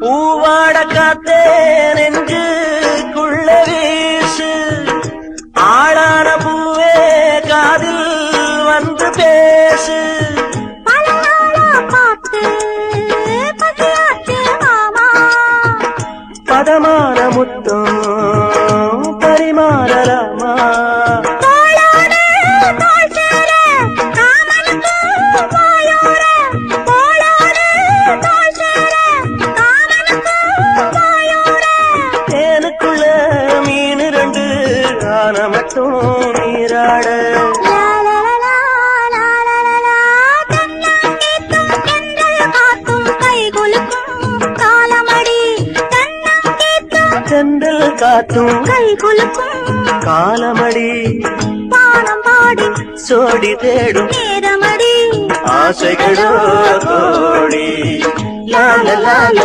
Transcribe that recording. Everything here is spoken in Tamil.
பூவாட காத்தே நெஞ்சுக்குள்ள வீசு ஆளான பூவே காதில் வந்து பேசு பதமான முத்தம் பரிமாறலாமா தேனுக்குள்ள மீன் ரெண்டு ஆன மட்டும் நீராட சென்றல் காத்தும் கை குலுக்கும் காலமடி பானம் பாடி சோடி தேடும் நேரமடி ஆசைகளோ கோடி லால லால